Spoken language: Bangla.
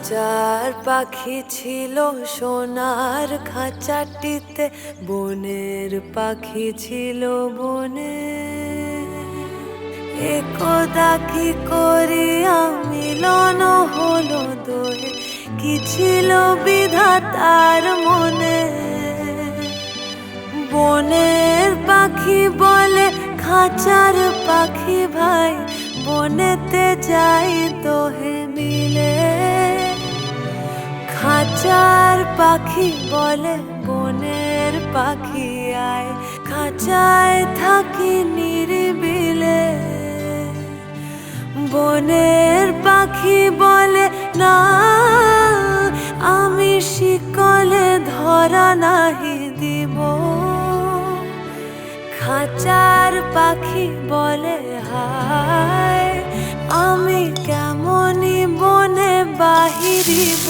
খাঁচার পাখি ছিল সোনার খাঁচাটিতে, বনের পাখি ছিল বনে। একদা কি করিয়া মিলন হলো দোহে, কি ছিল বিধাতার মনে। বনের পাখি বলে খাঁচার পাখি ভাই, বনেতে যাই দোহে মিলে। খাঁচার পাখি বলে বনের পাখি আয়, খাঁচায় থাকি নিরিবিলে। বনের পাখি বলে না, আমি শিকলে ধরা নাহি দিব। খাঁচার পাখি বলে হায়, আমি কেমনি বনে বাহিরিব।